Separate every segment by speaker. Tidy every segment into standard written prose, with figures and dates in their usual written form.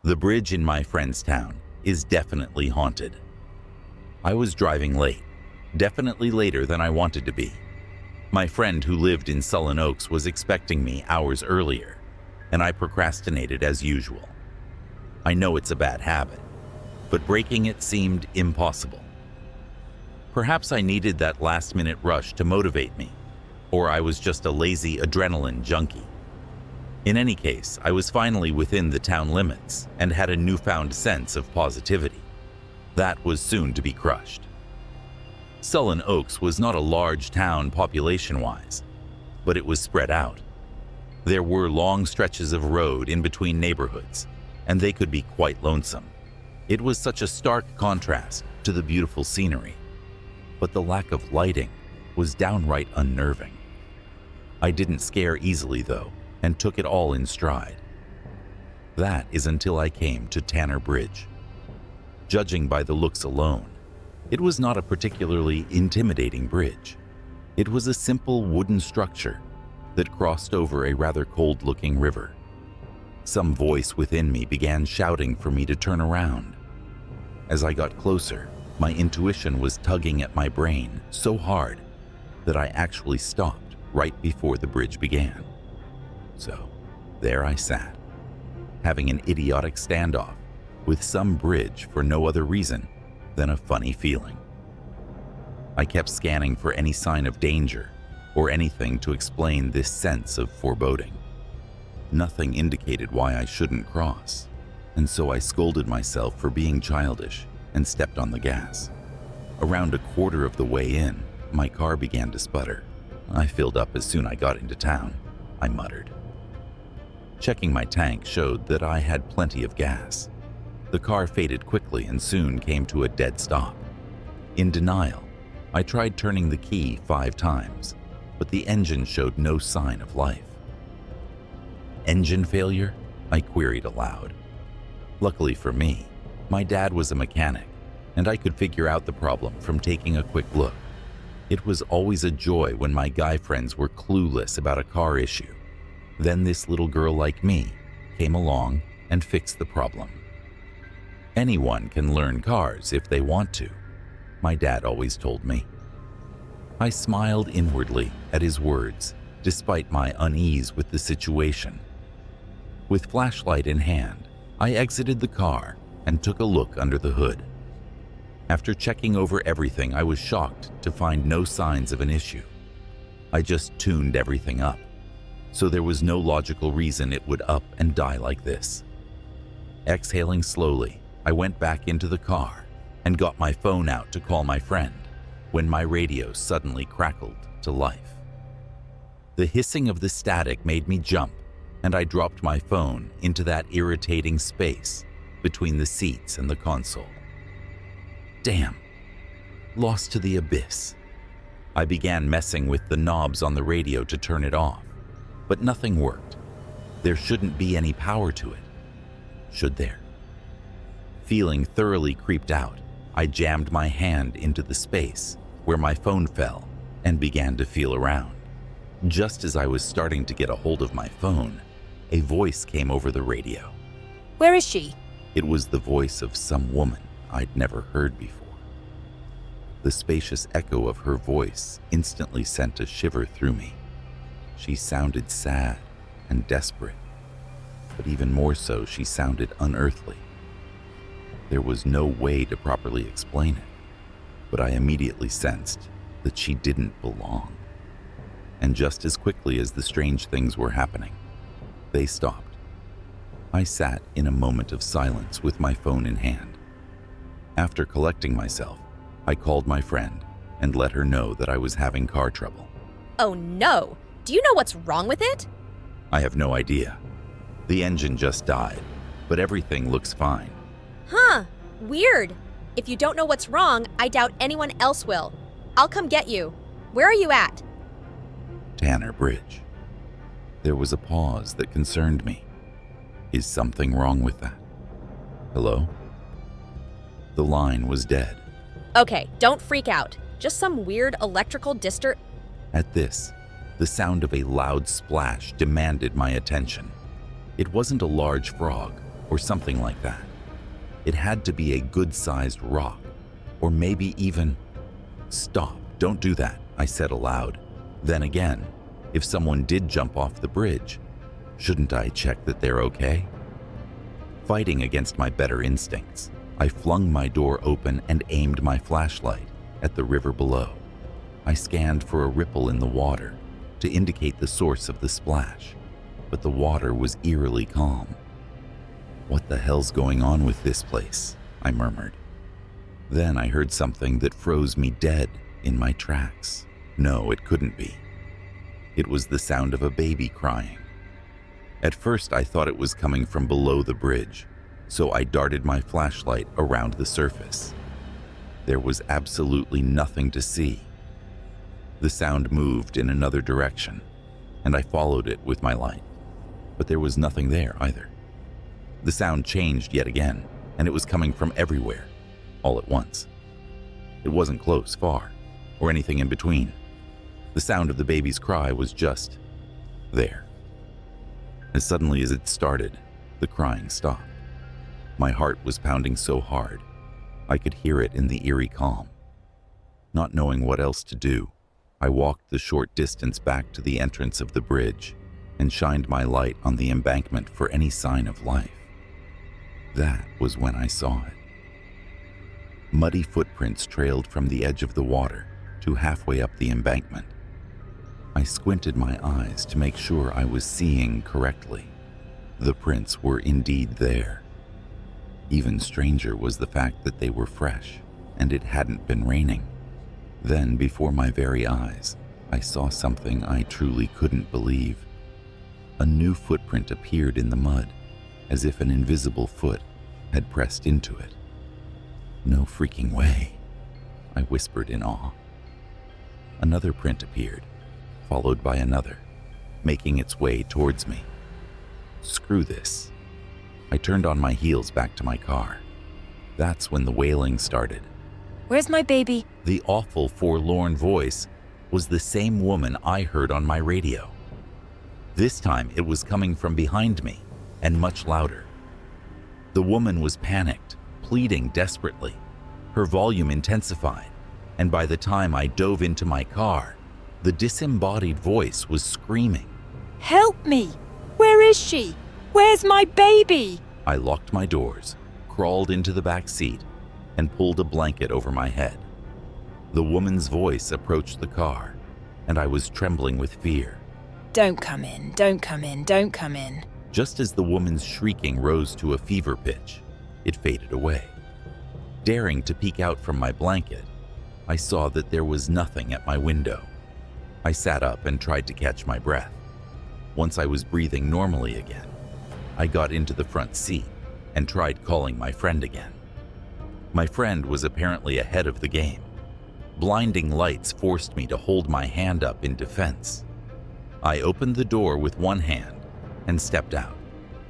Speaker 1: The bridge in my friend's town is definitely haunted. I was driving late, definitely later than I wanted to be. My friend who lived in Sullen Oaks was expecting me hours earlier, and I procrastinated as usual. I know it's a bad habit, but breaking it seemed impossible. Perhaps I needed that last-minute rush to motivate me, or I was just a lazy adrenaline junkie. In any case, I was finally within the town limits and had a newfound sense of positivity. That was soon to be crushed. Sullen Oaks was not a large town population-wise, but it was spread out. There were long stretches of road in between neighborhoods, and they could be quite lonesome. It was such a stark contrast to the beautiful scenery, but the lack of lighting was downright unnerving. I didn't scare easily, though, and took it all in stride. That is until I came to Tanner Bridge. Judging by the looks alone, it was not a particularly intimidating bridge. It was a simple wooden structure that crossed over a rather cold-looking river. Some voice within me began shouting for me to turn around. As I got closer, my intuition was tugging at my brain so hard that I actually stopped right before the bridge began. So, there I sat, having an idiotic standoff with some bridge for no other reason than a funny feeling. I kept scanning for any sign of danger or anything to explain this sense of foreboding. Nothing indicated why I shouldn't cross, and so I scolded myself for being childish and stepped on the gas. Around a quarter of the way in, my car began to sputter. I filled up as soon as I got into town, I muttered. Checking my tank showed that I had plenty of gas. The car faded quickly and soon came to a dead stop. In denial, I tried turning the key 5 times, but the engine showed no sign of life. Engine failure? I queried aloud. Luckily for me, my dad was a mechanic, and I could figure out the problem from taking a quick look. It was always a joy when my guy friends were clueless about a car issue. Then this little girl like me came along and fixed the problem. Anyone can learn cars if they want to, my dad always told me. I smiled inwardly at his words, despite my unease with the situation. With flashlight in hand, I exited the car and took a look under the hood. After checking over everything, I was shocked to find no signs of an issue. I just tuned everything up, so there was no logical reason it would up and die like this. Exhaling slowly, I went back into the car and got my phone out to call my friend when my radio suddenly crackled to life. The hissing of the static made me jump, and I dropped my phone into that irritating space between the seats and the console. Damn, lost to the abyss. I began messing with the knobs on the radio to turn it off, but nothing worked. There shouldn't be any power to it, should there? Feeling thoroughly creeped out, I jammed my hand into the space where my phone fell and began to feel around. Just as I was starting to get a hold of my phone, a voice came over the radio.
Speaker 2: Where is she?
Speaker 1: It was the voice of some woman I'd never heard before. The spacious echo of her voice instantly sent a shiver through me. She sounded sad and desperate, but even more so, she sounded unearthly. There was no way to properly explain it, but I immediately sensed that she didn't belong. And just as quickly as the strange things were happening, they stopped. I sat in a moment of silence with my phone in hand. After collecting myself, I called my friend and let her know that I was having car trouble.
Speaker 2: Oh no! Do you know what's wrong with it?
Speaker 1: I have no idea. The engine just died, but everything looks fine.
Speaker 2: Huh, weird. If you don't know what's wrong, I doubt anyone else will. I'll come get you. Where are you at?
Speaker 1: Tanner Bridge. There was a pause that concerned me. Is something wrong with that? Hello? The line was dead.
Speaker 2: Okay, don't freak out. Just some weird electrical
Speaker 1: At this, the sound of a loud splash demanded my attention. It wasn't a large frog, or something like that. It had to be a good-sized rock, or maybe even... Stop, don't do that, I said aloud. Then again, if someone did jump off the bridge, shouldn't I check that they're okay? Fighting against my better instincts, I flung my door open and aimed my flashlight at the river below. I scanned for a ripple in the water to indicate the source of the splash, but the water was eerily calm. What the hell's going on with this place? I murmured. Then I heard something that froze me dead in my tracks. No, it couldn't be. It was the sound of a baby crying. At first, I thought it was coming from below the bridge, so I darted my flashlight around the surface. There was absolutely nothing to see. The sound moved in another direction, and I followed it with my light, but there was nothing there either. The sound changed yet again, and it was coming from everywhere, all at once. It wasn't close, far, or anything in between. The sound of the baby's cry was just there. As suddenly as it started, the crying stopped. My heart was pounding so hard, I could hear it in the eerie calm. Not knowing what else to do, I walked the short distance back to the entrance of the bridge and shined my light on the embankment for any sign of life. That was when I saw it. Muddy footprints trailed from the edge of the water to halfway up the embankment. I squinted my eyes to make sure I was seeing correctly. The prints were indeed there. Even stranger was the fact that they were fresh, and it hadn't been raining. Then, before my very eyes, I saw something I truly couldn't believe. A new footprint appeared in the mud, as if an invisible foot had pressed into it. No freaking way, I whispered in awe. Another print appeared, followed by another, making its way towards me. Screw this. I turned on my heels back to my car. That's when the wailing started.
Speaker 3: Where's my baby?
Speaker 1: The awful, forlorn voice was the same woman I heard on my radio. This time it was coming from behind me, and much louder. The woman was panicked, pleading desperately. Her volume intensified, and by the time I dove into my car, the disembodied voice was screaming.
Speaker 3: Help me! Where is she? Where's my baby?
Speaker 1: I locked my doors, crawled into the back seat, and pulled a blanket over my head. The woman's voice approached the car, and I was trembling with fear.
Speaker 3: Don't come in, don't come in, don't come in.
Speaker 1: Just as the woman's shrieking rose to a fever pitch, it faded away. Daring to peek out from my blanket, I saw that there was nothing at my window. I sat up and tried to catch my breath. Once I was breathing normally again, I got into the front seat and tried calling my friend again. My friend was apparently ahead of the game. Blinding lights forced me to hold my hand up in defense. I opened the door with one hand and stepped out.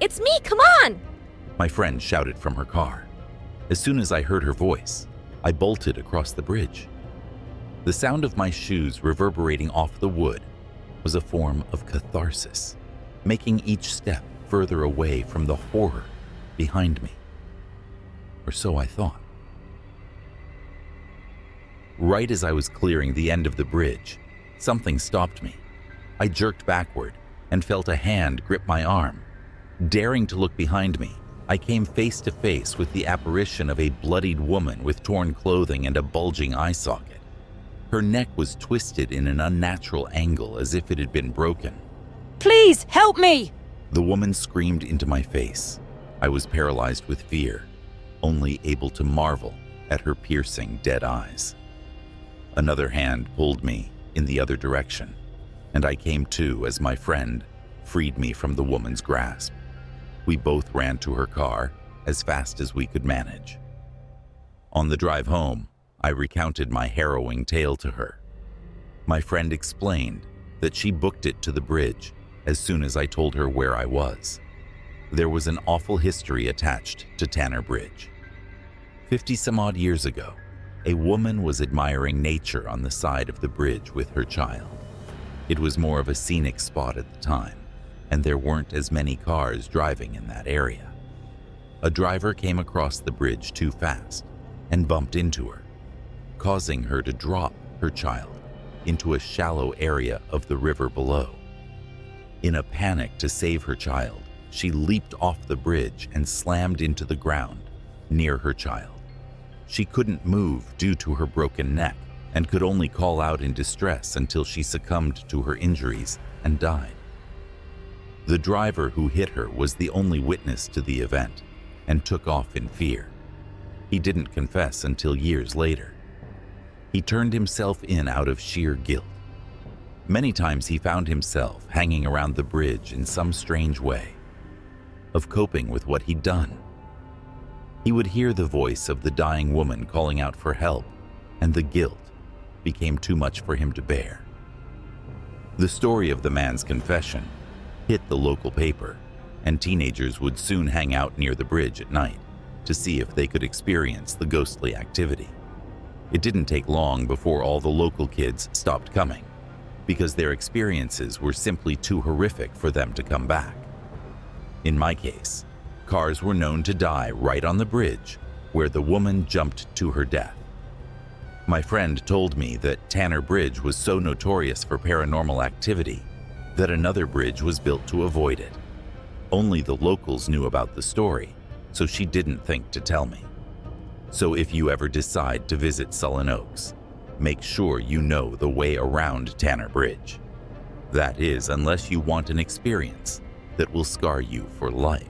Speaker 2: It's me, come on!
Speaker 1: My friend shouted from her car. As soon as I heard her voice, I bolted across the bridge. The sound of my shoes reverberating off the wood was a form of catharsis, making each step further away from the horror behind me. Or so I thought. Right as I was clearing the end of the bridge, something stopped me. I jerked backward and felt a hand grip my arm. Daring to look behind me, I came face to face with the apparition of a bloodied woman with torn clothing and a bulging eye socket. Her neck was twisted in an unnatural angle as if it had been broken.
Speaker 3: Please, help me!
Speaker 1: The woman screamed into my face. I was paralyzed with fear, only able to marvel at her piercing, dead eyes. Another hand pulled me in the other direction, and I came to as my friend freed me from the woman's grasp. We both ran to her car as fast as we could manage. On the drive home, I recounted my harrowing tale to her. My friend explained that she booked it to the bridge as soon as I told her where I was. There was an awful history attached to Tanner Bridge. 50-some-odd years ago, a woman was admiring nature on the side of the bridge with her child. It was more of a scenic spot at the time, and there weren't as many cars driving in that area. a driver came across the bridge too fast and bumped into her, causing her to drop her child into a shallow area of the river below. In a panic to save her child, she leaped off the bridge and slammed into the ground near her child. She couldn't move due to her broken neck and could only call out in distress until she succumbed to her injuries and died. The driver who hit her was the only witness to the event and took off in fear. He didn't confess until years later. He turned himself in out of sheer guilt. Many times he found himself hanging around the bridge in some strange way of coping with what he'd done. He would hear the voice of the dying woman calling out for help, and the guilt became too much for him to bear. The story of the man's confession hit the local paper, and teenagers would soon hang out near the bridge at night to see if they could experience the ghostly activity. It didn't take long before all the local kids stopped coming, because their experiences were simply too horrific for them to come back. In my case, cars were known to die right on the bridge where the woman jumped to her death. My friend told me that Tanner Bridge was so notorious for paranormal activity that another bridge was built to avoid it. Only the locals knew about the story, so she didn't think to tell me. So if you ever decide to visit Sullen Oaks, make sure you know the way around Tanner Bridge. That is, unless you want an experience that will scar you for life.